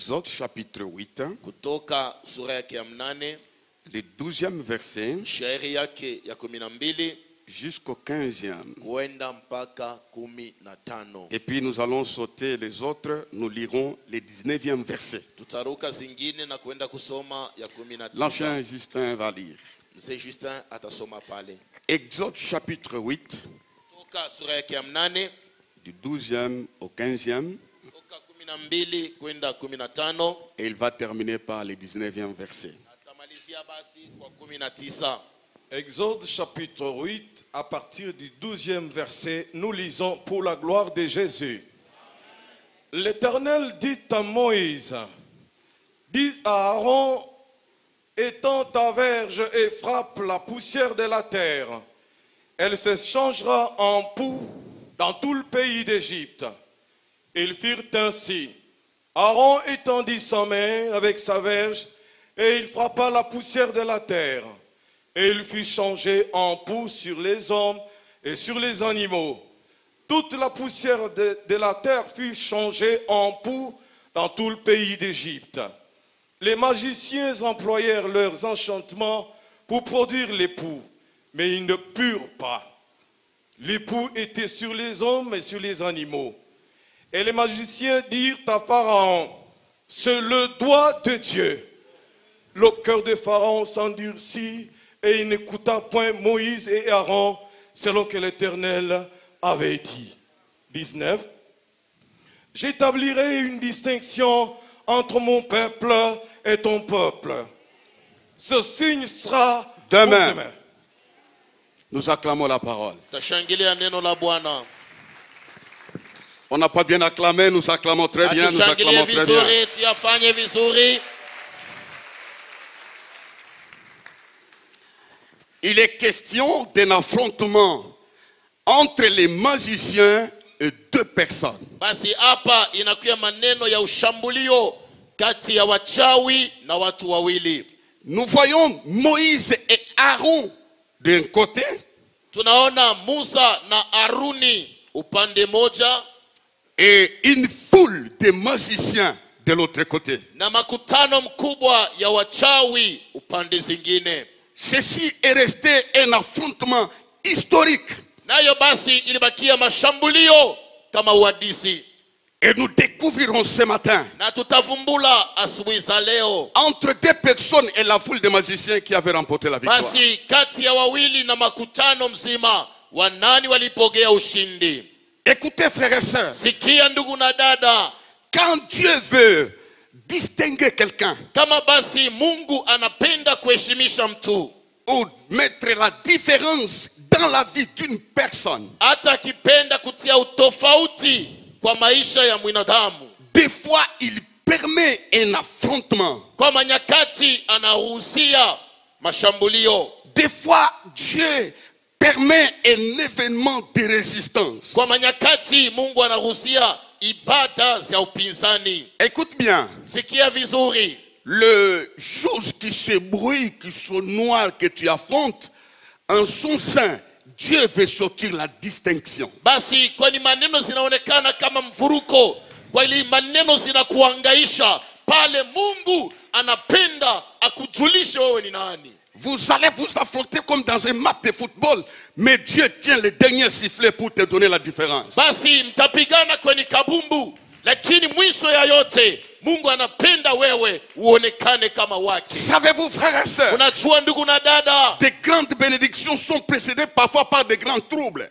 Exode chapitre 8, kutoka sura yake ya 8 le 12e verset shairi yake ya 12 jusqu'au 15e. kuenda mpaka 15. Et puis nous allons sauter les autres, nous lirons les 19e verset. Tutaruka zingine na kuenda kusoma ya 19. L'ancien Justin va lire. Mzee Justin atasoma pale. Exode chapitre 8, Kutoka sura yake ya 8 du 12e au 15e. kutoka 12 kwenda 15. Et il va terminer par les 19e verset. Atamalizia basi kwa 19. Exode chapitre 8, à partir du 12e verset, nous lisons pour la gloire de Jésus. L'Éternel dit à Moïse, dis à Aaron, étends ta verge et frappe la poussière de la terre. Elle se changera en poux dans tout le pays d'Égypte. Ils firent ainsi. Aaron étendit sa main avec sa verge et il frappa la poussière de la terre. Et il fut changé en poux sur les hommes et sur les animaux. Toute la poussière de la terre fut changée en poux dans tout le pays d'Égypte. Les magiciens employèrent leurs enchantements pour produire les poux, mais ils ne purent pas. Les poux étaient sur les hommes et sur les animaux. Et les magiciens dirent à Pharaon, c'est le doigt de Dieu. Le cœur de Pharaon s'endurcit et il n'écouta point Moïse et Aaron selon que l'Éternel avait dit. 19. J'établirai une distinction entre mon peuple et ton peuple. Ce signe sera Demain. pour demain. Nous acclamons la parole. Tashangilia neno la Bwana. On n'a pas bien acclamé, nous acclamons très bien, nous Atushangilie acclamons très bien. vizuri, tuyafanye vizuri. Il est question d'un affrontement entre les magiciens et deux personnes. Basi hapa inakuwa maneno ya ushambulio kati ya wachawi na watu wawili. Nous voyons Moïse et Aaron d'un côté Tunaona Musa na Aruni upande moja et une foule de magiciens de l'autre côté. na makutano mkubwa ya wachawi upande zingine. Ceci est resté un affrontement historique. Nayo basi ilibakia mashambulio kama uadisi. Et nous découvrirons ce matin Na tutavumbula asubuhi za leo. entre deux personnes et la foule de magiciens qui avaient remporté la victoire. Basi kati ya wawili na makutano mzima wanani walipokea ushindi. Écoutez frères et sœurs, Sikia ndugu na dada, quand Dieu veut distinguer quelqu'un kama basi Mungu anapenda kuheshimisha mtu, ou mettre la différence dans la vie d'une personne, hata akipenda kutia utofauti kwa maisha ya mwanadamu, des fois il permet un affrontement. kwa manyakati anaruhusia mashambulio. Des fois Dieu permet un événement de résistance. Kwa manyakati Mungu anaruhusia ibada za upinzani. Écoute bien, Sikia vizuri, les choses qui se brouillent, qui sont noires, que tu affrontes, en son sein, Dieu veut sortir la distinction. basi kwani maneno zinaonekana kama mvuruko, kwa ili maneno zinakuangaisha, pale Mungu anapenda akujulishe wewe ni nani. Vous allez vous affronter comme dans un match de football, mais Dieu tient le dernier sifflet pour te donner la différence. Basi mtapigana kwenye kabumbu, lakini mwisho ya yote Mungu anapenda wewe uonekane kama wake. Savez-vous, frères et sœurs, Unajua ndugu na dada, des grandes bénédictions sont précédées parfois par de grands troubles.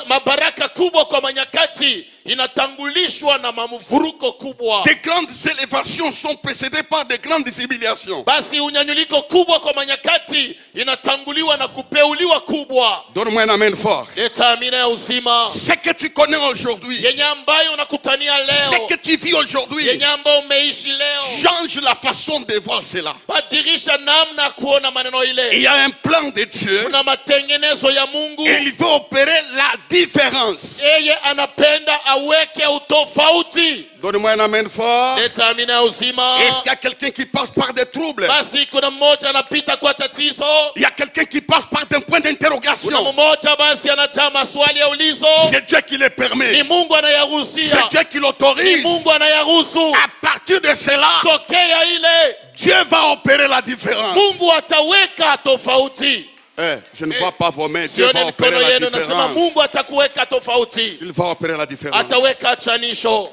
mabaraka kubwa kwa manyakati inatangulishwa na mamvuruko kubwa. Des grandes élévations sont précédées par de grandes humiliations. Basi unyanyuliko kubwa kwa manyakati inatanguliwa na kupeuliwa kubwa. Donne-moi un amen fort. Leta amina ya uzima. Ce que tu connais aujourd'hui, Yenye ambayo unakutania ce leo, que tu vis aujourd'hui, yenye ambayo umeishi leo, change la façon de voir cela. badilisha namna ya kuona maneno Il ile. y a un plan de Dieu Kuna matengenezo ya Mungu. et il veut opérer la différence. Yeye anapenda aweke utofauti. Donne-moi un amen fort. Leta amina ya uzima. Est-ce qu'il y a quelqu'un qui passe par des troubles? Basi kuna mmoja anapita kwa tatizo. Il y a quelqu'un qui passe par un point Kuna d'interrogation. mmoja basi anajaa maswali ya ulizo. C'est Dieu qui le Ni permet. Mungu C'est anayaruhusia. Dieu qui Ni l'autorise. Mungu anayaruhusu. À partir de cela, Tokea ile Dieu va opérer la différence. Mungu ataweka tofauti. Je ne vois pas vos mains. Dieu va Sione opérer mikono la yenu, nasema différence. Mungu atakuweka tofauti. Il va opérer la différence. Ataweka chanisho.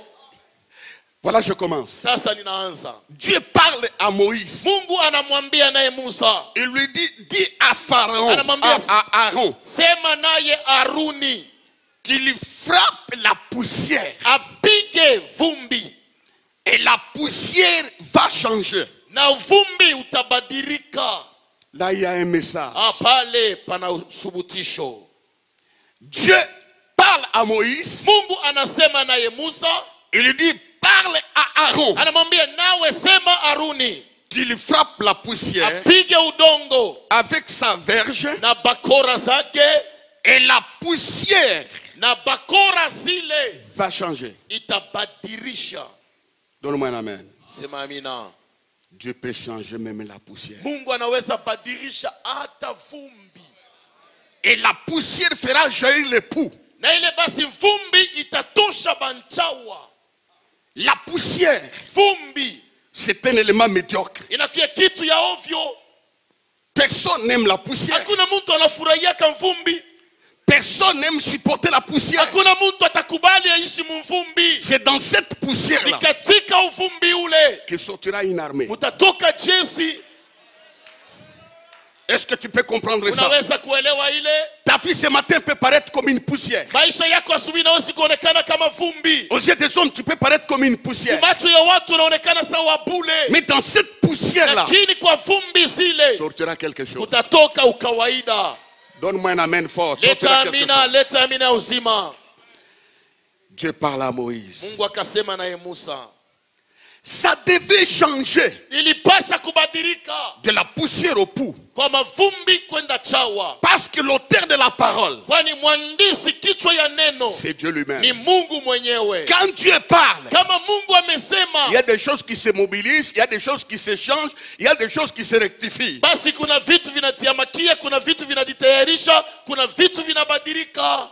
Voilà, je commence. Sasa ninaanza. Dieu parle à Moïse. Mungu anamwambia naye Musa. Il lui dit, dis à Pharaon, Anamwambia, à Aaron, sema naye Aruni qu'il frappe la poussière. apige vumbi Et la poussière va changer. na vumbi utabadilika. Là, il y a un message. Pale pana subutisho. Dieu parle à Moïse. Mungu anasema naye Musa. Il lui dit, parle à Aaron, Anamwambia nawe sema Aruni qu'il frappe la poussière apige udongo avec sa verge. na bakora zake, Et la poussière na bakora zile va changer. itabadilisha. Donne-moi un amen. Sema amina. Dieu peut changer même la poussière. Mungu anaweza badilisha hata vumbi. Et la poussière fera jaillir les poux. Na ile basi vumbi itatosha banchawa. La poussière, Vumbi c'est un élément médiocre. inakuwa kitu ya ovyo. Personne n'aime la poussière. Hakuna mtu anafurahia vumbi. Personne n'aime supporter la poussière. Hakuna mtu atakubali aishi mvumbi. C'est dans cette Ni poussière-là katika uvumbi ule que sortira une armée. utatoka jeshi. Est-ce que tu peux comprendre ça? Unaweza kuelewa ile? Ta vie ce matin peut paraître comme une poussière. Maisha yako asubuhi inaweza kuonekana kama vumbi. Aux yeux des hommes, tu peux paraître comme une poussière. Macho ya watu unaonekana sawa bule. Mais dans cette poussière-là, Lakini kwa vumbi zile sortira quelque chose. utatoka ukawaida. Donne-moi un amen fort. Leta Sortira quelque amina, chose. leta amina uzima. Dieu parle à Moïse. Mungu akasema naye Musa. Ça devait changer Ilipasha kubadilika de la poussière au pou. kwa mavumbi kwenda chawa. Parce que l'auteur de la parole, Kwani mwandishi kichwa ya neno c'est Dieu ni lui-même. Mungu mwenyewe. Quand Dieu parle, Kama Mungu amesema, il y a des choses qui se mobilisent, il y a des choses qui se changent, il y a des choses qui se rectifient. basi kuna vitu vinatiamakia, kuna vitu vinajitayarisha, kuna vitu vinabadilika.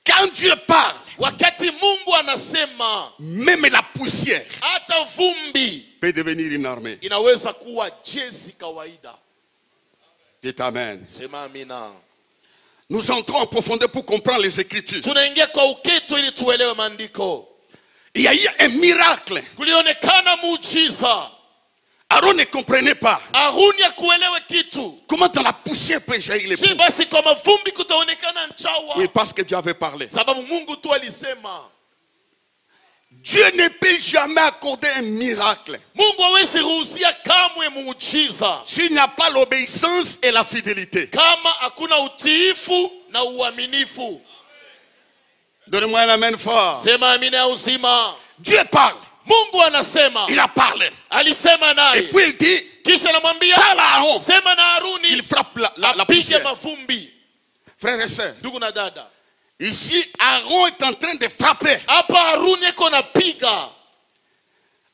Quand Dieu parle, Wakati Mungu anasema, même la poussière hata vumbi peut devenir une armée. inaweza kuwa jeshi kawaida. Dites amen. Sema amina. Nous entrons en profondeur pour comprendre les Écritures. Tunaingia kwa uketo ili tuelewe maandiko. Il y a eu un miracle. Kulionekana muujiza. Aaron ne comprenait pas Aruni hakuelewe kitu. comment dans la poussière peut jaillir les Si poux. basi kwa mavumbi kutaonekana nchawa. Oui, parce que Dieu avait parlé. Sababu Mungu tu alisema. Dieu ne peut jamais accorder un miracle Mungu hawezi ruhusia kamwe muujiza s'il n'y a pas l'obéissance et la fidélité. kama hakuna utiifu na uaminifu. Donnez-moi un amen fort. Sema amina ya uzima. Dieu parle. Mungu anasema. Il a parlé. Alisema Et naye. puis il dit, Kisha anamwambia, parle à Aaron sema na Aruni qu'il frappe la apige poussière. mavumbi. Frères et sœurs, Ndugu na dada, ici Aaron est en train de frapper. hapa Aruni eko napiga.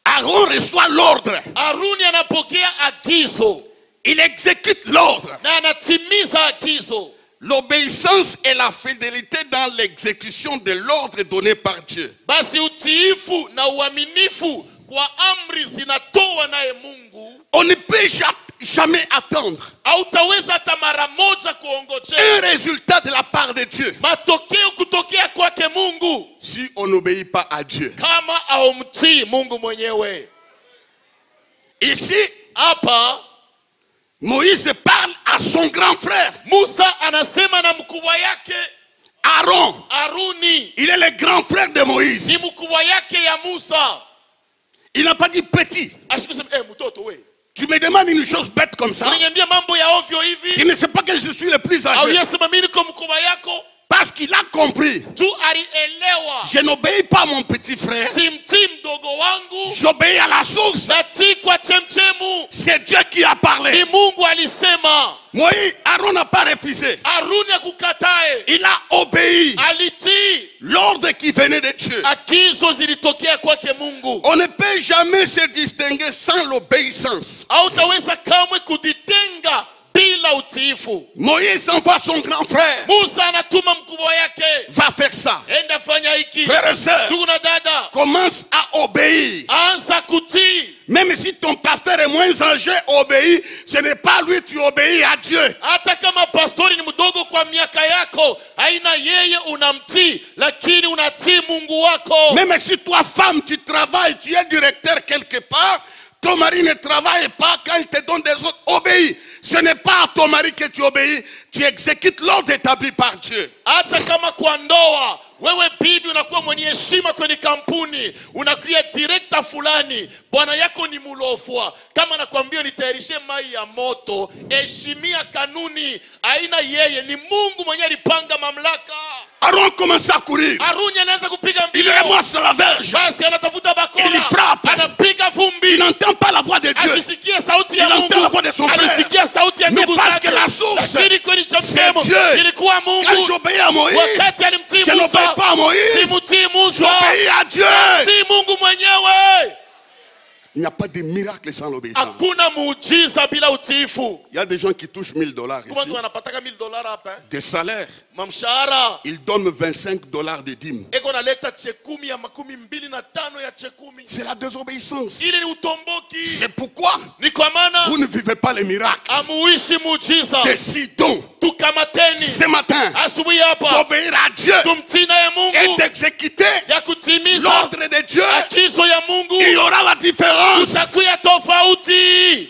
Aaron reçoit l'ordre. Aruni anapokea agizo Il exécute l'ordre. na anatimiza agizo. L'obéissance et la fidélité dans l'exécution de l'ordre donné par Dieu. Basi utiifu na uaminifu kwa amri zinatoa naye Mungu. On ne peut jamais attendre Hautaweza hata mara moja un kuongojea résultat de la part de Dieu matokeo kutokea kwake Mungu si on n'obéit pas à Dieu. kama haumtii Mungu mwenyewe. Ici, Hapa Moïse parle à son grand frère, Musa anasema na mkubwa yake Aaron. Aruni. Il est le grand frère de Moïse. Ni mkubwa yake ya Musa. Il n'a pas dit petit. Ashikusema mtoto we. Tu me demandes une chose bête comme ça. Unaniambia mambo ya ovyo Tu hivi? ne sais pas que je suis le plus Au âgé. yasema mimi niko mkubwa yako? Parce qu'il a compris. Tu alielewa. Je n'obéis pas à mon petit frère. Simtii mdogo wangu. J'obéis à la source. Natii kwa chemchemu. C'est Dieu qui a Ni parlé. Mungu alisema. Moïse, Aaron n'a pas refusé. Aruni akukatae. Il a obéi. Alitii. l'ordre qui venait de Dieu. Agizo zilitokea kwake Mungu. On ne peut jamais se distinguer sans l'obéissance. Hautaweza kamwe kujitenga bila utiifu. Moïse envoie son grand frère. Musa anatuma mkubwa yake. Va faire ça. Enda fanya hiki. Frères et sœurs, Ndugu na dada, commence à obéir. anza kutii. Même si ton pasteur est moins âgé, obéit. Ce n'est pas lui, tu obéis à Dieu. Hata kama pastori ni mdogo kwa miaka yako, haina yeye unamtii, lakini unatii Mungu wako. Même si toi, femme, tu travailles, tu es directeur quelque part, ton mari ne travaille pas, quand il te donne des ordres, obéis. Ce n'est pas à ton mari que tu obéis, tu exécutes l'ordre établi par Dieu. Hata kama kwa ndoa, wewe bibi unakuwa mwenye heshima kwenye kampuni, unakuwa director fulani, bwana yako ni mulofwa. Kama nakwambia nitayarishe mai ya moto, heshimia kanuni, haina yeye, ni Mungu mwenye alipanga mamlaka. Aaron commence à courir. Aruni anaanza kupiga mbio. Il ramasse la verge. Basi anatafuta bakora. Il frappe. Anapiga vumbi. Il n'entend pas la voix de Dieu. Asisikie sauti ya Il Mungu. entend la voix de son frère. Alisikia sauti ya ndugu Mais parce zake. que la source, Lakini kwenye c'est chemchemo Dieu. ilikuwa Mungu. Quand j'obéis à Moïse, Wakati alimtii je n'obéis Musa, pas à Moïse, simtii Musa, j'obéis à Dieu. mtii Mungu mwenyewe. Il n'y a pas de miracle sans l'obéissance. Hakuna muujiza bila utiifu. Il y a des gens qui touchent $1000 Kuna ici. watu wanapataka $1000 hapa. Des salaires. Mamshahara. Ils donnent $25 de dîmes. Eko naleta chekumi ya 25 ya chekumi. C'est la désobéissance. Ili ni utomboki. C'est pourquoi Ni kwa maana vous ne vivez pas les miracles. amuishi muujiza. Décidons Tukamateni ce matin asubuhi hapa d'obéir à Dieu tumtii naye et Mungu d'exécuter ya kutimiza l'ordre de Dieu. agizo ya Mungu. Il y aura la différence. Utakuya tofauti.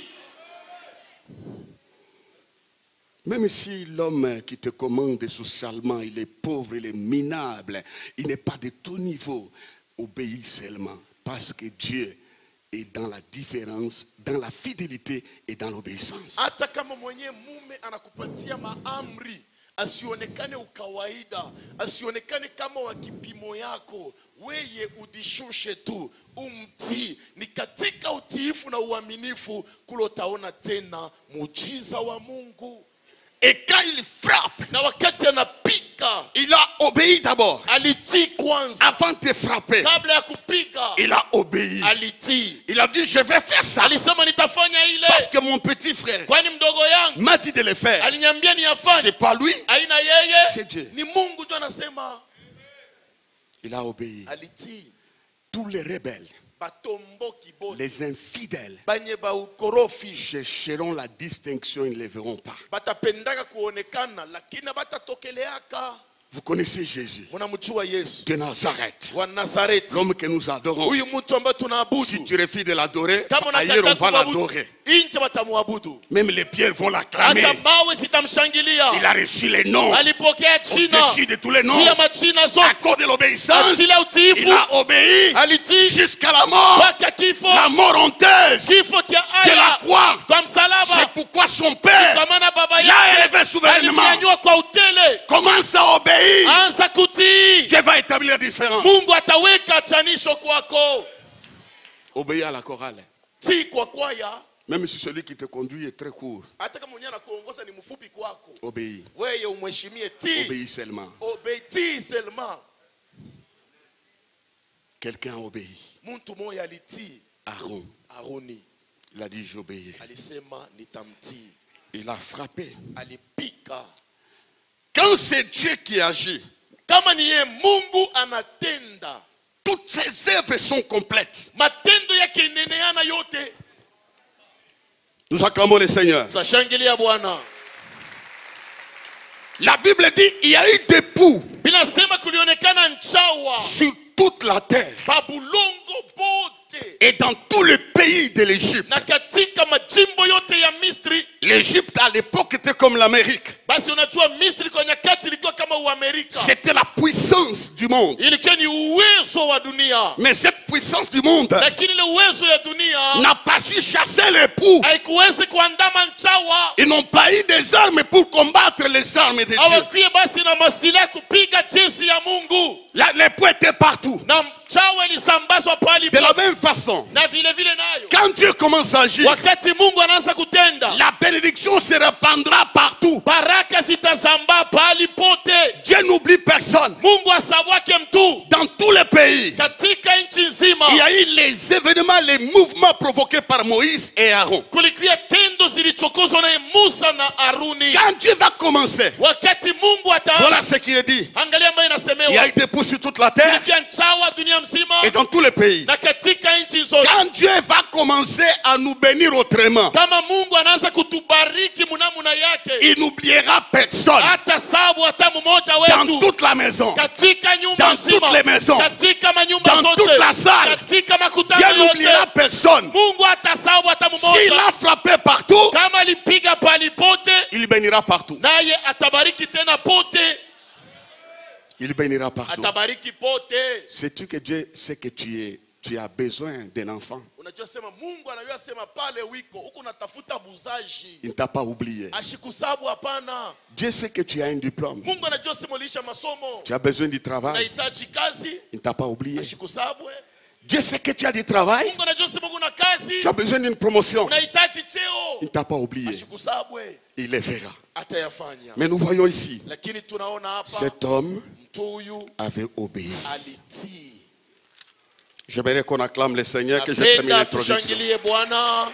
Même si l'homme qui te commande socialement, il est pauvre, il est minable, il n'est pas de ton niveau, obéis seulement. Parce que Dieu est dans la différence, dans la fidélité et dans l'obéissance. Hata kama mwenye mume anakupatia maamri, asionekane ukawaida, asionekane kama wa kipimo yako, weye udishushe tu, umtii. Ni katika utiifu na uaminifu kulotaona tena muujiza wa Mungu. Et quand il frappe, Na wakati anapika, il a obéi d'abord. alitii kwanza. Avant de frapper, Kabla ya kupiga, il a obéi. alitii. Il a dit, je vais faire ça. Alisema nitafanya ile. Parce que mon petit frère Kwani mdogo yangu m'a dit de le faire. aliniambia niyafanye. C'est pas lui, Aina yeye, c'est Dieu. ni Mungu tu anasema. Il a obéi. Alitii. Tous les rebelles, Batomboki bote, les infidèles, banye ba ukorofi, chercheront la distinction, ils ne le verront pas. batapendaka kuonekana lakini batatokeleaka. Vous connaissez Jésus Mnamjua Yesu de Nazareth, wa Nazareti, l'homme que nous adorons. huyu mtu ambaye tunaabudu. Si tu refuses de l'adorer, Kama ailleurs on unakataa va kuabudu, l'adorer. nje watamwabudu. Même les pierres vont l'acclamer. Hata mawe zitamshangilia. Il a reçu les noms Alipokea jina au-dessus de tous les noms. juu ya majina À zote. cause de l'obéissance, Ajili ya utiifu, il a obéi alitii jusqu'à la mort. mpaka kifo. La mort honteuse Kifo kia de la aya croix. kwa C'est msalaba. pourquoi son père Kwa maana baba l'a yake élevé souverainement. alimnyanyua kwa utele. Commence à obéir. Anza kutii. Dieu va établir la différence. Mungu ataweka chanisho kwako. Obéir à la chorale. Tii kwa kwaya. Même si celui qui te conduit est très court, Hata kama mwenye anakuongoza ni mfupi kwako, obéis. wewe umheshimie. Tii. Obéis seulement. Tii seulement. Quelqu'un a obéi. Mtu mmoja alitii. Aaron, Aroni il a dit j'obéis. alisema nitamtii. Il a frappé. Alipika. Quand c'est Dieu qui agit, Kama ni yeye Mungu anatenda, toutes ses œuvres sont complètes. matendo yake ineneana yote. Nous acclamons le Seigneur. Tutashangilia Bwana. La Bible dit il y a eu des poux Bila sema kulionekana nchawa sur toute la terre babulongo bote et dans tout le pays de l'Égypte. na katika majimbo yote ya Misri. L'Égypte à l'époque était comme l'Amérique. Basi unajua Misri kwa nyakati ilikuwa kama Uamerika. C'était la puissance du monde. Ilikuwa ni uwezo wa dunia. Mais cette puissance du monde Lakini ile uwezo ya dunia n'a pas su chasser les poux. haikuwezi kuandama nchawa. Ils n'ont pas eu des armes pour combattre les armes de Dieu. Hawakuwa basi na masilaha kupiga jeshi ya Mungu. Les poux étaient partout. Na mchawa ilisambazwa pale. De la même façon, Na vile vile nayo, quand Dieu commence à agir, wakati Mungu anaanza kutenda, la bénédiction se répandra partout. baraka zitazambaa pale pote. Dieu Dieu n'oublie personne. Mungu asawake mtu. Dans tous les pays, Katika nchi nzima il y a eu les événements, les mouvements provoqués par Moïse et Aaron. kulikuwa tendo zilichokozwa na Musa na Aruni. Quand Dieu va commencer, Wakati Mungu ataanza, voilà ce qui est dit. angalia ambayo Il y a inasemewa. été poussé sur toute la terre Kulikuwa nchawa dunia mzima et dans tous les pays. na katika nchi zote. Quand Dieu va commencer à nous bénir autrement, Kama Mungu anaanza kutubariki munamuna yake, il n'oubliera personne hata sabu hata mmoja dans wetu. toute la maison. Katika nyumba Dans nzima, toutes les maisons, katika manyumba dans zote, toute la salle, katika Dieu makutano n'oubliera yote, personne. Mungu hata sabu hata S'il mmoja. a frappé partout, Kama alipiga palipote, il bénira partout. naye atabariki tena pote, Il bénira partout. atabariki pote. Sais-tu que Dieu sait que tu as besoin d'un enfant? Unajua sema Mungu anajua sema pale wiko huko natafuta buzaji. Il ne t'a pas oublié. Ashikusabu hapana. Dieu sait que tu as un diplôme. Mungu anajua sema ulisha masomo. Tu as besoin du travail. Unahitaji kazi. Il ne t'a pas oublié. Ashikusabu. Dieu sait que tu as du travail. Mungu anajua sema kuna kazi. Tu as besoin d'une promotion. Unahitaji cheo. Il ne t'a pas oublié. Ashikusabu. Il le fera. Atayafanya. Mais nous voyons ici, Lakini tunaona hapa cet homme mtu huyu avait obéi. alitii. J'aimerais qu'on acclame le Seigneur, que je termine Napenda l'introduction. tushangilie Bwana.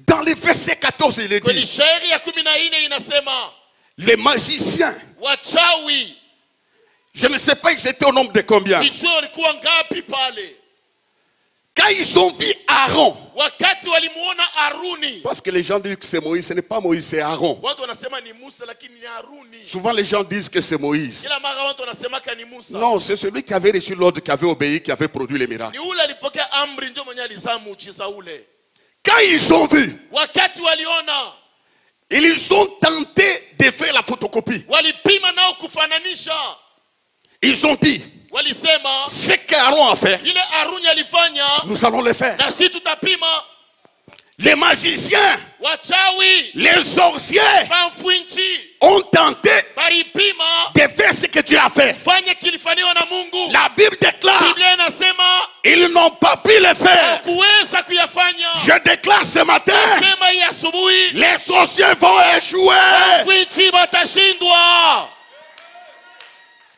Dans les versets 14, il est Kwenye dit, shairi ya 14 inasema les magiciens, wachawi, je ne sais pas ils étaient au nombre de combien. sijui walikuwa ngapi pale. Quand ils ont vu Aaron, Wakati walimuona Aruni, parce que les gens disent que c'est Moïse, ce n'est pas Moïse, c'est Aaron. watu wanasema ni Musa lakini ni Aruni. Souvent les gens disent que c'est Moïse. Kila mara watu wanasemaka ni Musa. Non, c'est celui qui avait reçu l'ordre, qui avait obéi, qui avait produit les miracles. Ni ule alipokea amri ndio mwenye alizaa muujiza ule. Quand ils ont vu, Wakati waliona, ils ont tenté de faire la photocopie. walipima nao kufananisha. Ils ont dit, Walisema ce qu'Aaron a fait, ile Aruni alifanya nous allons le faire. na sisi tutapima. Les magiciens, Wachawi, les sorciers bamfwinchi, ont tenté baripima de faire ce que Dieu a fait. fanya kilifanywa na Mungu. La Bible déclare, Biblia inasema ils n'ont pas pu le faire. hakuweza kuyafanya. Je déclare ce matin, Sema hii asubuhi les sorciers vont échouer. bamfwinchi batashindwa.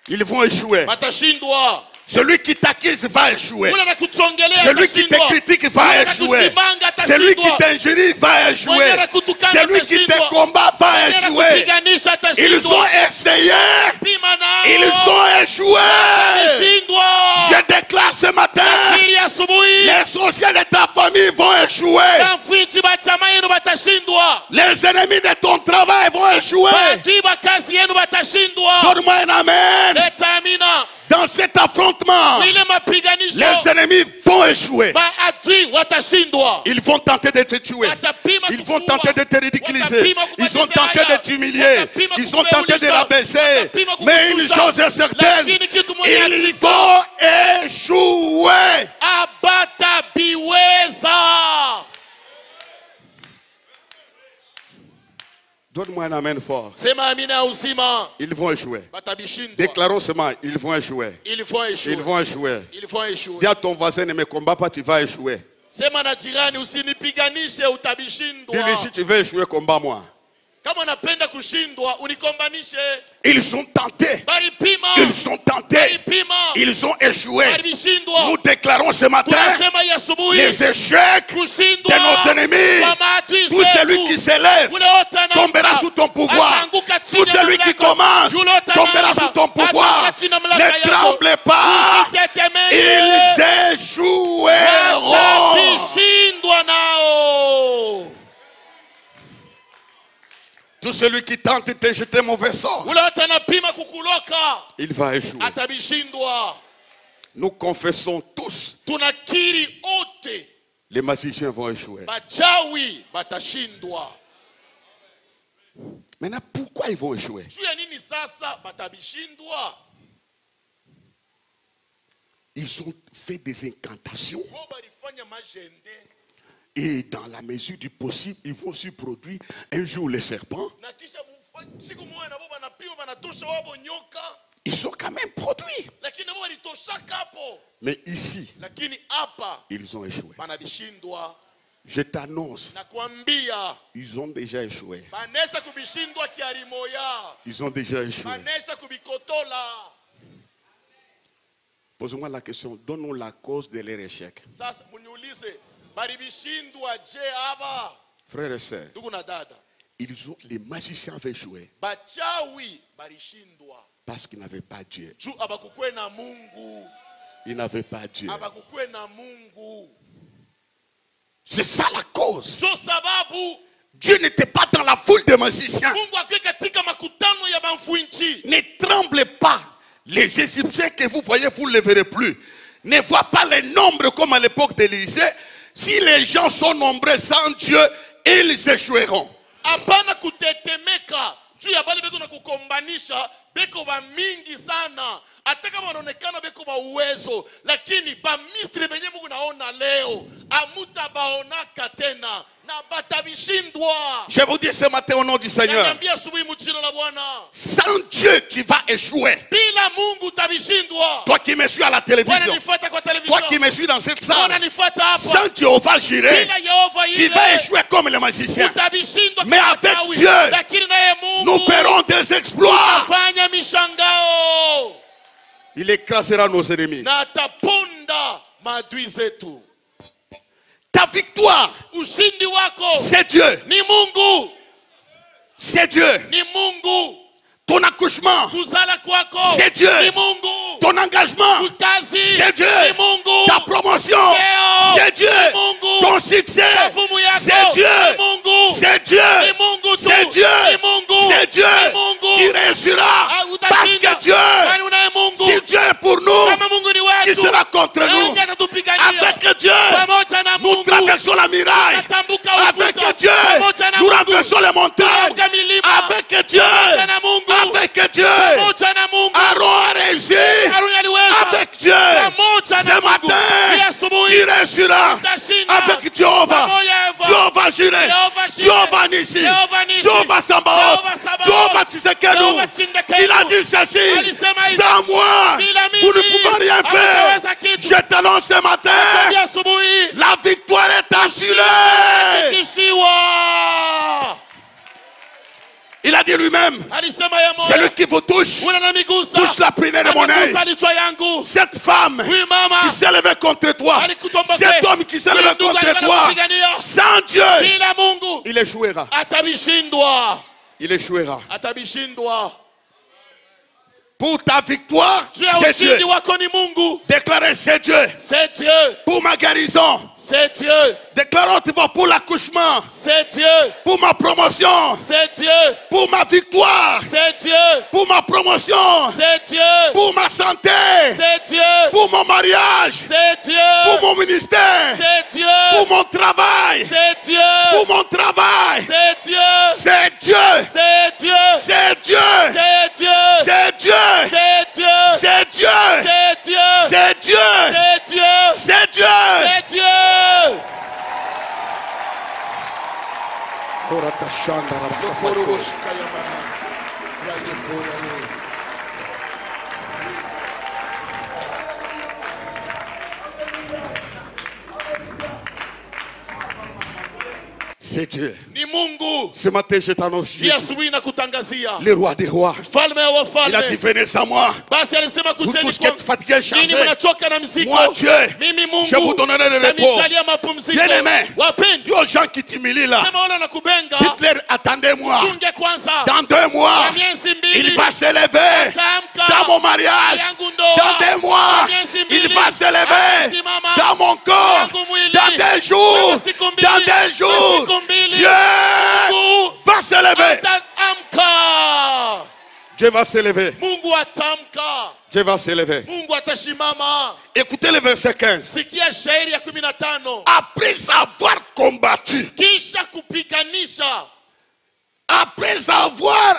Ils vont échouer. Batashindwa. Celui qui t'accuse va échouer. Ule anakuchongelea Celui qui te atashindwa. critique va Ule échouer. anakusimanga Celui qui atashindwa. t'injurie va Mwenye échouer. anakutukana Celui qui te atashindwa. combat va Mwenye échouer. anakupiganisha Ils ont atashindwa. essayé. Pima nao. Ils ont échoué. Atashindwa. Je déclare ce matin, Kiri asubuhi les sorciers de ta famille vont échouer. bamfwinchi bachama yenu batashindwa. Les ennemis de ton travail vont échouer. Maadui ba kazi yenu batashindwa. Donne-moi un amen. Leta amina. Dans cet affrontement, Ile mapiganisho les ennemis vont échouer. maadui watashindwa. Ils vont tenter de te tuer. Watapima Ils vont kukuua. tenter de te ridiculiser. Watapima Ils ont kukuchezea tenté de haya. t'humilier. Watapima Ils ont tenté de kukuuliza. rabaisser. Watapima Mais une kukususa. chose est certaine, Lakini kitu moja ils hakika. vont échouer. Abatabiweza. Donne-moi un amen fort. Sema amina ya uzima. Ils vont échouer. Batabishindwa. Déclarons seulement, ils vont échouer. Ils vont échouer. Ils vont échouer. Ils vont échouer. Dis à ton voisin, ne me combat pas, tu vas échouer. Sema na jirani usinipiganishe utabishindwa. Dis-lui, si tu veux échouer, combat-moi. Kama unapenda kushindwa unikombanishe. Ils ont tenté. Baripima. Ils ont tenté. Baripima. Ils ont échoué. Baribishindwa. Nous déclarons ce matin Tunasema hii asubuhi. les échecs Kushindwa. de nos ennemis. Kwa maadui Tout celui zetu. qui s'élève Ule wote anaanguka. tombera sous ton pouvoir. Ataanguka chini Tout ya celui qui mamlaka. commence Yule wote tombera anaanza. sous ton pouvoir. Ataanguka chini ya mamlaka Ne yako. tremblez pas. Usitetemeke. Ils échoueront. Watabishindwa nao. Tout celui qui tente de te jeter mauvais sort, Ule wote anapima kukuloka. il va échouer. Atabishindwa. Nous confessons tous, Tunakiri ote. les magiciens vont échouer. Bachawi batashindwa. Maintenant, pourquoi ils vont échouer? Juu ya nini sasa batabishindwa? Ils ont fait des incantations. Wao balifanya majende. Et dans la mesure du possible, ils vont se produire un jour les serpents. Na kisha siku moja na baba napima banatosha wabo nyoka. Ils ont quand même produit. Lakini wao walitosha kapo. Mais ici, Lakini hapa ils ont échoué. banabishindwa. Je t'annonce, nakwambia ils ont déjà échoué. banesa kubishindwa kiarimoya, Ils ont déjà échoué. banesa kubikotola. Pose-moi la question, donne-nous la cause de leur échec. Sasa muniulize, baribishindwa je aba? Frères et sœurs, Ndugu na dada, les magiciens avaient échoué bachawi barishindwa parce qu'ils n'avaient pas Dieu. juu abakukwe na Mungu, Ils n'avaient pas Dieu. abakukwe na Mungu. C'est ça la cause. So sababu Dieu n'était pas dans la foule des magiciens. Mungu akiwa katika makutano ya banfuinchi. Ne tremblez pas. Les Égyptiens que vous voyez, vous ne les verrez plus. Ne voient pas les nombres comme à l'époque d'Élisée. Si les gens sont nombreux sans Dieu, ils échoueront. Hapana kutetemeka juu ya bali beko na kukombanisha, beko ba mingi sana, hata kama wanaonekana beko ba uwezo, lakini ba Misri benye Mungu naona leo amutabaonaka tena na batabishindwa. Je vous dis ce matin au nom du Seigneur, Naniambia asubuhi mchina la Bwana, sans Dieu tu vas échouer. bila Mungu utabishindwa. Toi qui me suis à la télévision, Wananifuata kwa television, toi qui me suis dans cette salle, wananifuata hapa, sans Jéhovah Jireh, bila Yehova tu ile vas échouer comme les magiciens. utabishindwa. Mais kama avec chawi. Dieu, Lakini naye Mungu Nous ferons des exploits. afanya mishangao Il écrasera nos ennemis. na ataponda maadui zetu. Ta victoire, Ushindi wako c'est Dieu. ni Mungu, C'est Dieu. ni Mungu. Ton accouchement, Kuzala kwako c'est Dieu. ni Mungu. ton engagement, Kazi c'est Dieu. ni Mungu. Ta promotion, Cheo c'est Dieu. ni Mungu. Ton succès, Mafumu yako c'est Dieu. ni Mungu. C'est Dieu. Ni Mungu tu. C'est Dieu. Ni Mungu. C'est Dieu. Ni Mungu. Tu réussiras. Parce Utashinda. que Dieu, Kwani unaye Mungu. si Dieu est pour nous, Kama Mungu ni qui wetu, sera contre nous? nani atatupigania? Avec Dieu, Pamoja na nous Mungu traversons la muraille. tutatambuka Avec ukuta. Dieu, Pamoja na nous Mungu renversons les montagnes. tutavuka milima. Avec Dieu, Pamoja na Mungu. avec Dieu, Pamoja na Mungu Aaron a réussi. Haruni aliweza. Avec Dieu, Pamoja na ce Mungu. matin, Ni asubuhi. tu réussiras. Utashinda. Avec Jéhovah, Pamoja Eva. Jéhovah Jireh, Jéhovah Jireh. Jéhovah Nissi, Jéhovah Nissi. Jéhovah Sabaoth, Jéhovah Sabaoth. Jéhovah Tsidkenu. Jéhovah Tsidkenu. Il a dit ceci: Alisema hivi. sans moi, Bila mimi, vous ne pouvez rien faire. hamtaweza kitu. Je t'annonce ce matin, Ni asubuhi. la victoire est assurée. Kisiwa. Il a dit lui-même: Alisema ya moyo. celui qui vous touche, Unanigusa. touche la prunelle de mon œil. Amekusa lichwa yangu. Cette femme Huyu mama qui s'est levée contre toi, alikutomboke. cet homme qui s'est levé Ndugu contre alikuwa toi, anakupigania. sans Dieu, Bila Mungu il échouera. atabishindwa. Il échouera. Atabishindwa. Pour ta victoire, Juu ya c'est Dieu. ushindi wako ni Mungu. Déclarez: c'est Dieu. C'est Dieu. Pour ma guérison, C'est Dieu. déclarons pour l'accouchement, C'est Dieu. pour ma promotion, C'est Dieu. pour ma victoire, C'est Dieu. pour ma promotion, C'est Dieu. pour ma santé, C'est Dieu. pour mon mariage, C'est Dieu. pour mon ministère, C'est Dieu. pour mon travail, C'est Dieu. pour mon travail. C'est Dieu. C'est Dieu. C'est Dieu. C'est Dieu. C'est Dieu. C'est Dieu. C'est Dieu. C'est Dieu. C'est Dieu. C'est Dieu. C'est Dieu. C'est Dieu. C'est Dieu. C'est Dieu. Ni Mungu. Ce matin, je t'annonce Ni Jésus, asubuhi na kutangazia. le roi des rois. Mfalme wa Il a dit: wafalme. venez à moi, Basi alisema vous kuteni tous qui êtes kwangu. fatigués et Nini chargés. mnachoka na mzigo? Moi, Dieu, Mimi Mungu. je vous donnerai le repos. Tanijalia mapumziko. Bien-aimé, Wapendi. dis aux gens qui t'humilient là, Sema wala nakubenga. dites-leur: attendez-moi. Chunge kwanza. Dans 2 mois, Kwa miezi mbili. il va s'élever. Tamka. Dans mon mariage, Yangu ndoa. dans 2 mois, Kwa miezi mbili. il va s'élever. Atasimama. Dans mon corps, Yangu mwili. dans 2 jours, Kwa siku mbili. dans 2 jours, Kwa siku mbili. Dieu Mungu va s'élever. ataamka. Dieu va s'élever. Mungu atamka. Dieu va s'élever. Mungu atashimama. Écoutez le verset 15. Sikia shairi ya 15. Après avoir combattu, Kisha kupiganisha, après avoir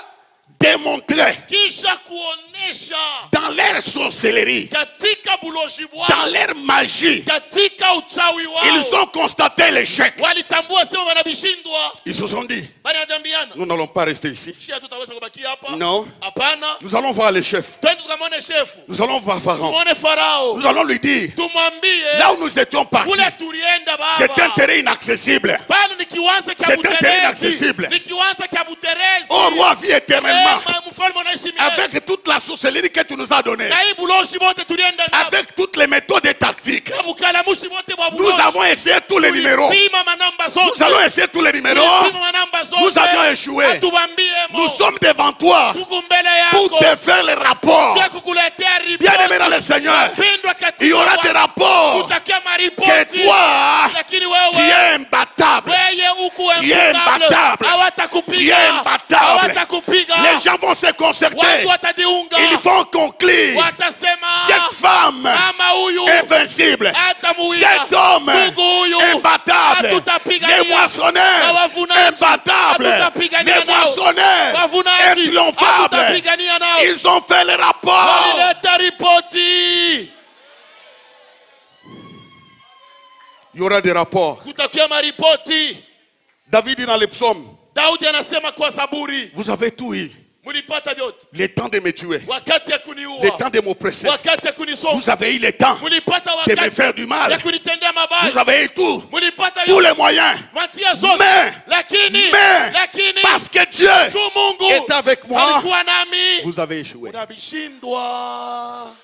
démontré kisha kuonesha dans leur sorcellerie, katika buloji dans wao, leur magie, katika uchawi ils wao, ont constaté l'échec. walitambua sema wanabishindwa. Ils se sont dit: Bali anambiana, nous n'allons pas rester ici. shia tutaweza kubaki hapa? Non. Hapana. Nous allons voir les chefs. Twende tukamwone shefu, Nous allons voir Pharaon. tumwone Farao, Nous allons lui dire, tumwambie là où nous étions partis, kule tulienda c'est un baba, terrain inaccessible. pale ni kiwanja cha C'est un terrain Buterezi, inaccessible. ni kiwanja cha Buterezi. Oh roi, vis éternellement. Mfalme unaishi milele. Avec toute la sorcellerie que tu nous as donnée, Na hii buloshi bote tulienda nao, avec toutes les méthodes et tactiques, na bukalamushi bote bwa nous buloshi, avons essayé tous les numéros. tulipima manamba zote, Nous allons essayer tous les numéros. tulipima manamba zote, Nous avions échoué. Atubambie Nous mo, sommes devant toi tuko mbele pour yako, te faire les rapports. sio kukuletea Bien aimé ripoti. dans le Seigneur, Pendwa katika il y aura des rapports kutakia que maripoti, toi, lakini tu wewe es imbattable. weye uku Tu es imbattable. hawatakupiga, Tu es imbattable. hawatakupiga, Les gens vont se concerter. watu watadiunga, Ils vont conclure. watasema Cette femme mama huyu invincible. hatamuia, Cet homme ndugu huyu imbattable. hatutapigania, Les moissonneurs na wavunaji imbattables. hatutapigania Les nao, moissonneurs wavunaji intriomphables. hatutapigania nao, Ils ont fait les rapports. walileta ripoti, Il y aura des rapports. kutakia maripoti. David dit dans les psaumes, Daudi anasema kwa Zaburi, vous avez tout eu. mulipata vyote, Le temps de me tuer. wakati ya Le kuniua, temps de m'oppresser. wakati ya kunisonga, Vous avez eu le temps mulipata de me wakati faire du ya mal. kunitendea Vous mabaya, avez eu tout. mulipata Tous les yote, moyens. matia zote, Mais lakini parce que Dieu tu Mungu est avec moi, alikuwa nami, vous avez échoué. unabishindwa.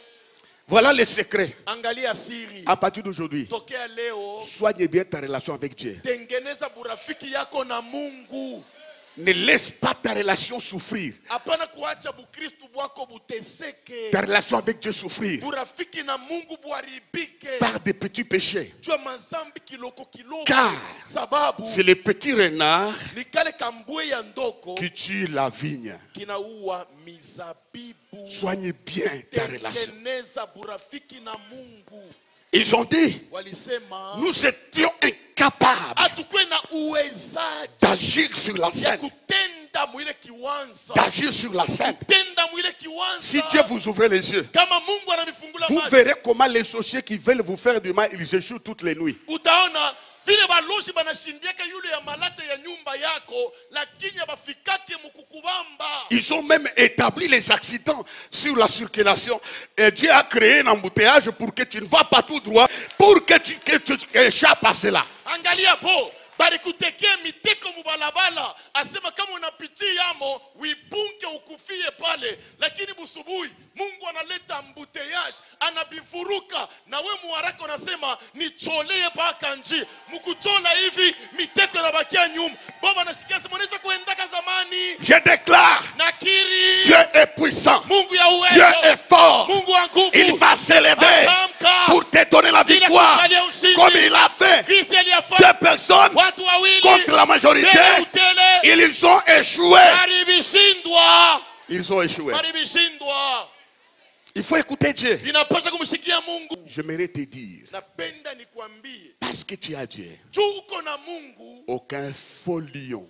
Voilà le secret. Angalia siri, À partir d'aujourd'hui, tokea leo soigne bien ta relation avec Dieu. tengeneza burafiki yako na Mungu. Ne laisse pas ta relation souffrir. Hapana kuacha bukristu bwako buteseke, Ta relation avec Dieu souffrir burafiki na Mungu buharibike par des petits péchés. jua mazambi kiloko kiloko, Car sababu c'est les petits renards ni kale kambwe ya ndoko qui tuent la vigne. kinaua mizabibu. Soigne bien ta relation. Tengeneza burafiki na Mungu. Ils ont dit, Walisema nous étions incapables atukwe na uwezaji d'agir sur la ya scène. kutenda mwile kiwanza, D'agir sur la scène. kutenda mwile Si kiwanza. Dieu vous ouvre les yeux, Kama Mungu anamifungula vous macho, verrez comment les sorciers qui veulent vous faire du mal, ils échouent toutes les nuits. utaona vile baloshi banashindiaka yule ya malate ya nyumba yako, lakini abafikake mukukubamba. Ils ont même établi les accidents sur la circulation. Et Dieu a créé un embouteillage pour que tu ne vas pas tout droit, pour que tu échappes à cela. Angalia bo, balikutekea miteko mubalabala, asema kama unapitia yamo wipunke ukufie pale, lakini busubuhi Mungu analeta mbuteyage, anabivuruka na we muharaka unasema nicholee paka nji, mukuchola hivi miteko inabakia nyuma. Baba nasikia sema unaweza kuendaka zamani. Je déclare, Nakiri Dieu est puissant, Mungu ya uwezo, Dieu est fort. Mungu wa nguvu, Il va s'élever atamka pour te donner la vile victoire, kujalia ushindi. comme il a fait. Kristo aliyafanya 2 personnes watu wawili contre la majorité, mbele utele, ils ont échoué. walibishindwa, Ils ont échoué. walibishindwa. Il faut écouter Dieu. Ninapaswa kumshikia Mungu. J'aimerais te dire, Napenda nikwambie, parce que tu as Dieu, juu uko na Mungu, aucun faux lion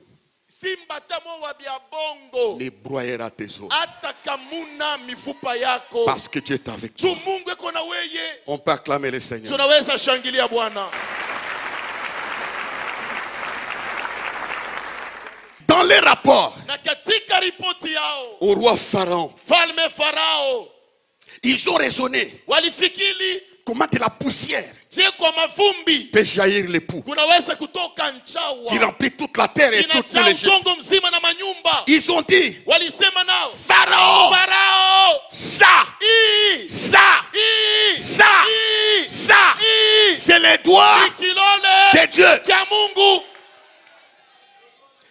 simba tamo wa bya bongo ne broyera tes os. hata kamuna mifupa yako, Parce que Dieu est avec juu toi. Mungu eko na weye. On peut acclamer le Seigneur. Tunaweza shangilia Bwana. Dans les rapports Na katika ripoti yao, au roi Pharaon, falme Farao ils ont raisonné walifikiri comment de la poussière je kwa mavumbi peut jaillir l'époux kunaweza kutoka qui nchawa remplit toute la terre et toute inajaa l'Égypte. udongo mzima na manyumba. Ils ont dit, Walisema nao Pharaon, Farao, ça, hii ça, hii ça, hii ça, hii c'est les doigts ni kilole de Dieu. cha Mungu.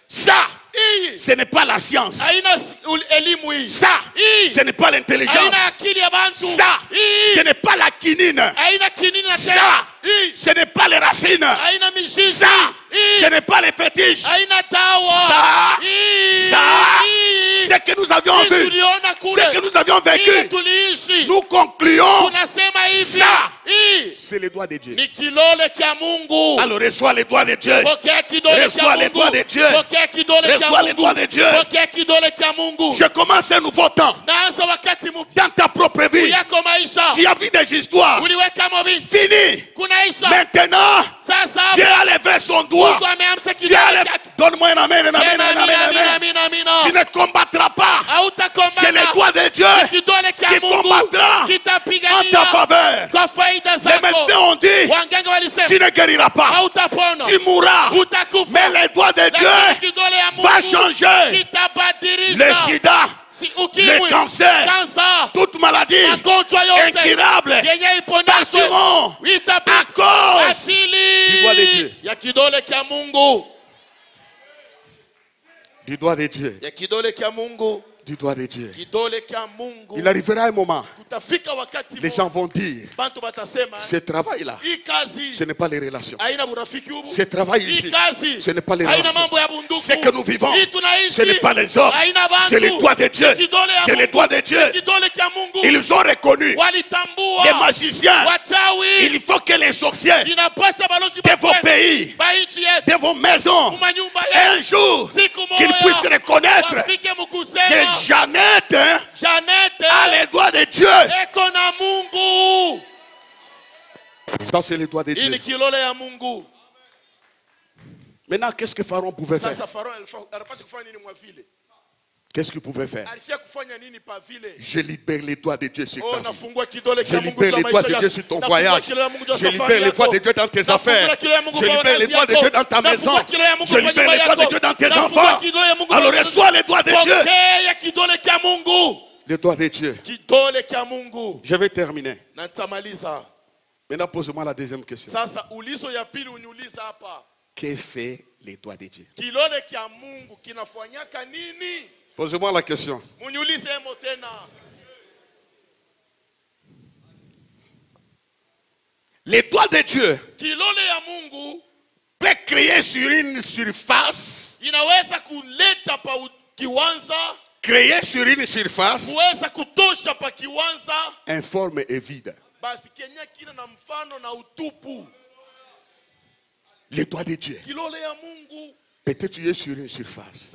Ça, Hii ce n'est pas la science. haina elimu hii. Ça, Hii ce n'est pas l'intelligence. haina akili ya bantu. Ça, ce Hii n'est pas la quinine. haina kinini na tena. Ça, Hii ce n'est pas les racines. haina mizizi. Ça, ce Hii n'est pas les fétiches. haina dawa. Ça, Hii ça, hii ce que nous avions hii vu, tuliona kule. ce que nous avions Ile vécu, tuliishi. nous concluons, Tunasema hivi. Ça. Hii c'est les doigts de Dieu. ni kilole cha Mungu. Alors reçois les doigts de Dieu. Pokea kidole Reçois cha les Mungu. doigts de Dieu. Pokea kidole cha Reçois les Mungu. doigts de Dieu. Pokea kidole cha Mungu. Je commence un nouveau temps. Naanza wakati mpya Dans ta propre vie, yako maisha. tu as vu des histoires. Uliweka mobili. Fini. Kunaisha. Maintenant, Sasa Dieu a levé son doigt. Mungu ameamsha Dieu a kidole levé... chake. Donne-moi un amen, un amen, Sema un amen, amina, un amina, amen. amina, Tu amina. ne combattras pas C'est les doigts de Dieu qui combattra en ta faveur. Les médecins ont dit, tu ne guériras pas, tu mourras. Mais les doigts de Dieu vont changer. Le sida, le cancer, toute maladie incurable passeront à cause du doigt de Dieu. Du doigt de Dieu. Du doigt de Dieu. Il arrivera un moment, les gens vont dire, ce travail-là, ce n'est pas les relations. Ce travail ici, ce n'est pas les relations. Ce que nous vivons, ce n'est pas les hommes. C'est les doigts de Dieu. C'est les doigts de Dieu. Ils ont reconnu les magiciens. Il faut que les sorciers de vos pays, de vos maisons, un jour, qu'ils puissent reconnaître que Jeannette a les doigts de Dieu. Ça, c'est les doigts de Dieu. Maintenant, qu'est-ce que Pharaon pouvait faire? Qu'est-ce qu'il pouvait faire? Je libère les doigts de Dieu sur ta vie. Je libère les doigts de Dieu sur ton voyage. Je libère les doigts de Dieu dans tes affaires. Je libère les doigts de Dieu dans ta maison. Je libère les doigts de Dieu dans tes enfants. Alors reçois les doigts de Dieu. Les doigts de Dieu. Je vais terminer. Maintenant, pose-moi la deuxième question. Que fait les doigts de Dieu? Pose-moi la question. Les doigts de Dieu peuvent créer sur une surface. Créer sur une surface informe et vide. Les doigts de Dieu. Peut-être tu es sur une surface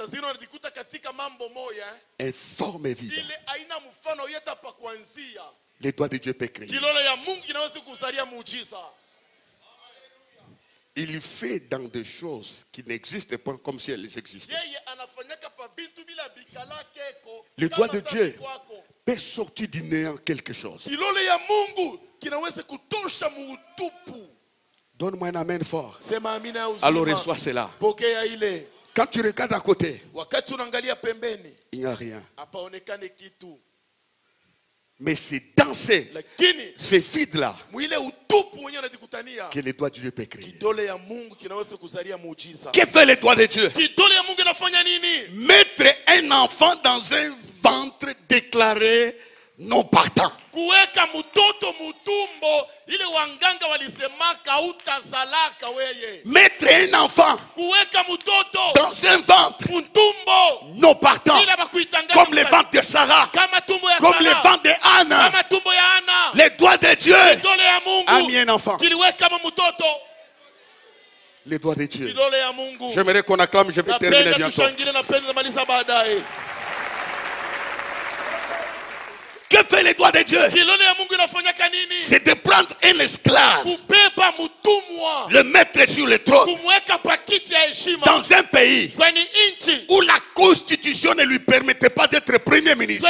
informe et vide. Les doigts de Dieu peuvent créer. Il fait dans des choses qui n'existent pas comme si elles existaient. Le doigt de Dieu peut sortir du néant quelque chose. Donne-moi un amen fort. Alors reçois cela. Quand tu regardes à côté, il n'y a rien. Mais c'est dans ces vides-là que les doigts de Dieu peuvent créer. Que fait les doigts de Dieu? Mettre un enfant dans un ventre déclaré non partant. Mettre un enfant dans un ventre non partant, comme le ventre de Sarah, comme le ventre de Anna. Les doigts de Dieu a mis un enfant. Les doigts de Dieu. J'aimerais qu'on acclame, je vais terminer bientôt. Que fait les doigts de Dieu? C'est de prendre un esclave, le mettre sur le trône dans un pays où la constitution ne lui permettait pas d'être premier ministre.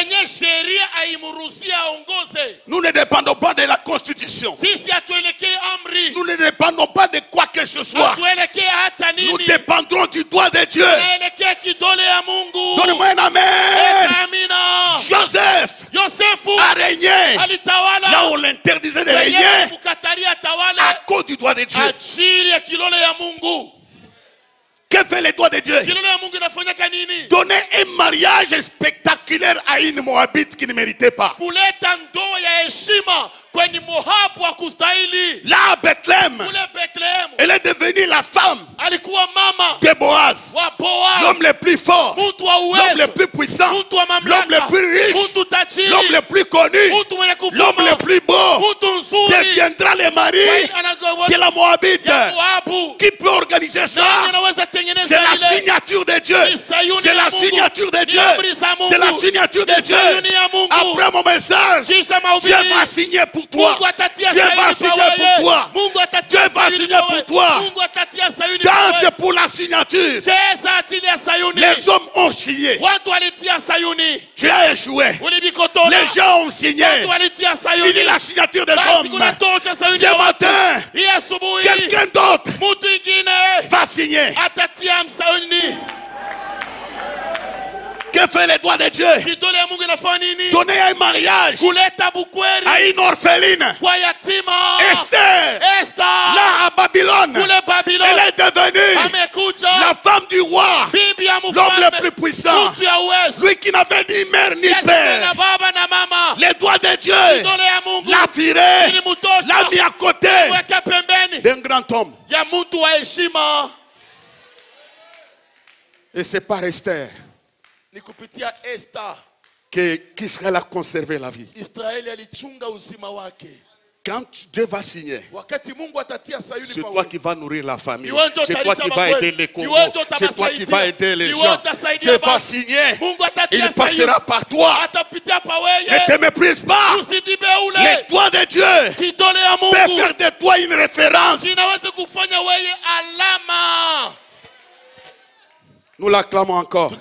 Nous ne dépendons pas de la constitution. Nous ne dépendons pas de quoi que ce soit. Nous dépendrons du doigt de Dieu. Donne-moi un amen. Joseph a régné là où on l'interdisait de régner à cause du doigt de Dieu. Que fait les doigts de Dieu? Donner un mariage spectaculaire à une Moabite qui ne méritait pas. Là à Bethléem, elle est devenue la femme de Boaz, l'homme le plus fort, l'homme le plus puissant, l'homme le plus riche, l'homme le plus connu, l'homme le plus beau. deviendra le mari de la Moabite. Qui peut organiser ça? C'est la signature de Dieu. C'est la signature de Dieu. C'est la signature de Dieu. Après mon message, Dieu va signer pour toi. Dieu va signer pour toi. Dieu va signer pour toi. Danse pour la signature. Les hommes ont signé. Tu as échoué. Les gens ont signé. Fini la signature des hommes. Ce matin, quelqu'un d'autre va signer. Que fait les doigts de Dieu? Donner un mariage à une orpheline. Esther, là à Babylone, elle est devenue la femme du roi, l'homme le plus puissant, lui qui n'avait ni mère ni père. Les doigts de Dieu l'a tiré, l'a mis à côté d'un grand homme. Et c'est par Esther qu'Israël a conservé la vie. Quand Dieu va signer, c'est toi qui vas nourrir la famille. C'est toi qui vas aider les Congos. C'est toi qui vas aider les gens. Dieu va signer. Il passera par toi. Ne te méprise pas. Les doigts de Dieu peuvent faire de toi une référence. Nous l'acclamons encore.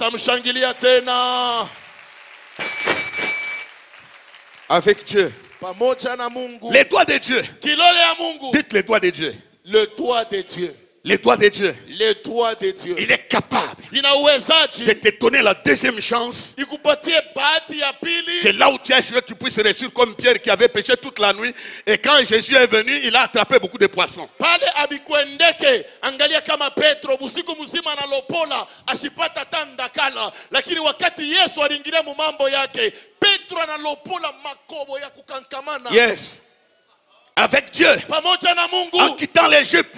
Avec Dieu. Les doigts de Dieu. Dites les doigts de Dieu. Le doigt de Dieu. Les doigts de Dieu. Les doigts de Dieu. Il est capable de te donner la deuxième chance. Que là où tu as échoué, tu puisses réussir comme Pierre qui avait pêché toute la nuit. Et quand Jésus est venu, il a attrapé beaucoup de poissons. Yes. Avec Dieu, en quittant l'Égypte,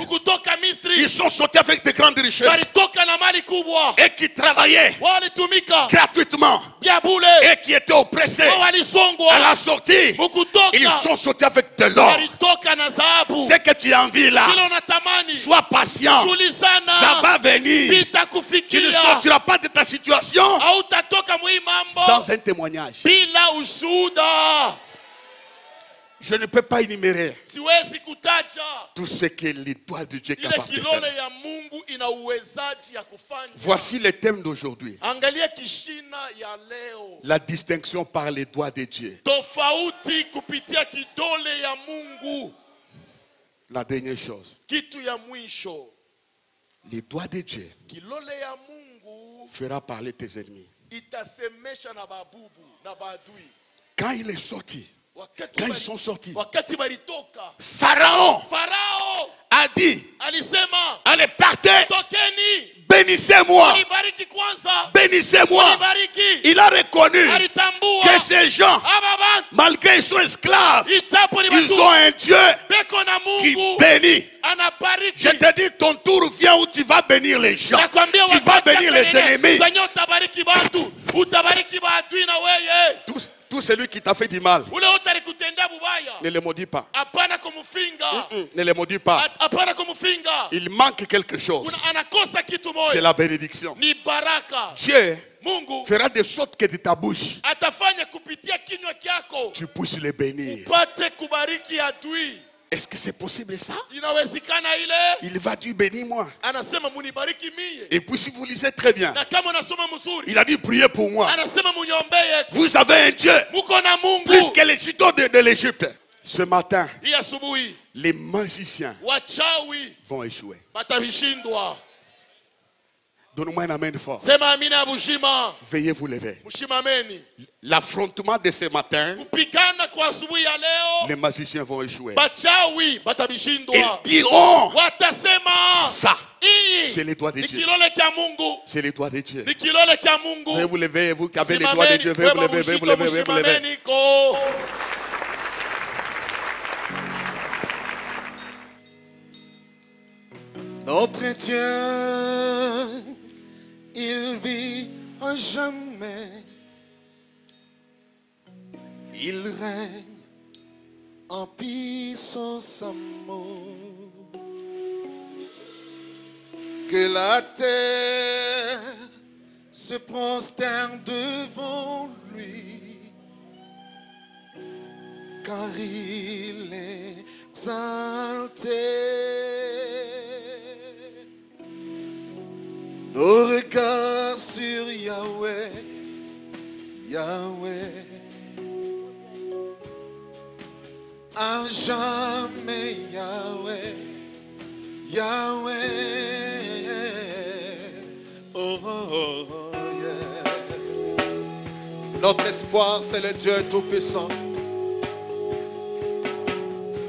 ils sont sortis avec de grandes richesses et qui travaillaient gratuitement et qui étaient oppressés. À la sortie, ils sont sortis avec de l'or. Ce que tu envies là, sois patient, ça va venir. Tu ne sortiras pas de ta situation sans un témoignage. Je ne peux pas énumérer tout ce que les doigts de Dieu sont capables de faire. Voici le thème d'aujourd'hui. La distinction par les doigts de Dieu. La dernière chose. Les doigts de Dieu fera parler tes ennemis. Quand il est sorti, quand ils sont sortis, Pharaon a dit, allez partez, bénissez-moi, bénissez-moi. Il a reconnu que ces gens, malgré qu'ils sont esclaves, ils ont un Dieu qui bénit. Je te dis, ton tour vient où tu vas bénir les gens, tu vas bénir les ennemis. Tout celui qui t'a fait du mal, ne le maudis pas. Ne le maudis pas. Il manque quelque chose. C'est la bénédiction. Dieu fera de sorte que de ta bouche, tu puisses les bénir. Est-ce que c'est possible ça? Il va dire bénis-moi. Et puis si vous lisez très bien, il a dit priez pour moi. Vous avez un Dieu plus que les sultans de l'Égypte. Ce matin, les magiciens vont échouer. Donne-moi un amen fort. Veuillez vous lever. L'affrontement de ce matin, les magiciens vont échouer. Ils diront ça. C'est les doigts de Dieu. C'est les doigts de Dieu. Veuillez vous lever, vous qui avez les doigts de Dieu. Veuillez vous lever, veuillez vous lever, veuillez vous lever. Notre Dieu, il vit à jamais. Il règne en puissance amour. Que la terre se prosterne devant lui, car il est exalté. Nos regards sur Yahweh, Yahweh, à jamais Yahweh, Yahweh. Oh, oh, oh, yeah. Notre espoir, c'est le Dieu Tout-Puissant.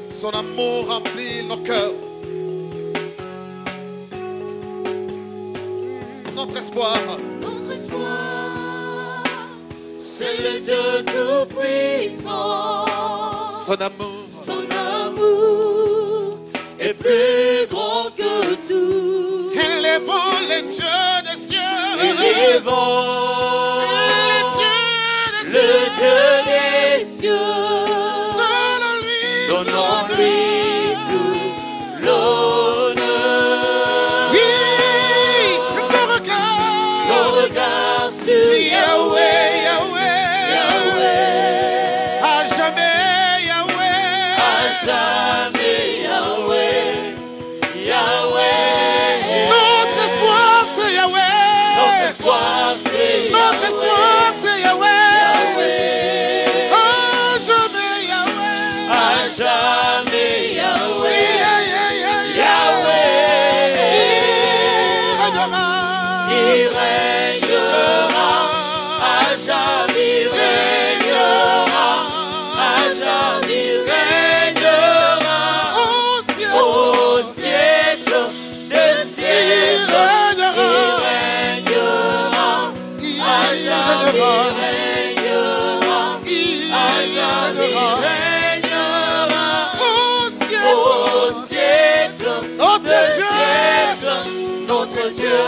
Son amour remplit nos cœurs. Notre espoir, c'est le Dieu Tout-Puissant. son amour est plus grand que tout. Élevons les dieux des cieux. Élevons les dieux des le cieux. Dieu des cieux. Donnons-lui tout l'honneur. Oui, nos regards sur Yahweh, Yahweh, Yahweh. à jamais Yahweh, À jamais Yahweh, Yahweh. notre espoir c'est Yahweh, Notre espoir c'est notre espoir c'est Yahweh, Yahweh. à jamais Yahweh, À jamais Yahweh, Yahweh, il régnera. À jamais il régnera. À jamais il régnera. Au siècle des siècles, il régnera. À jamais il régnera. À jamais il régnera. Au siècle notre des Dieu, siècles, notre Dieu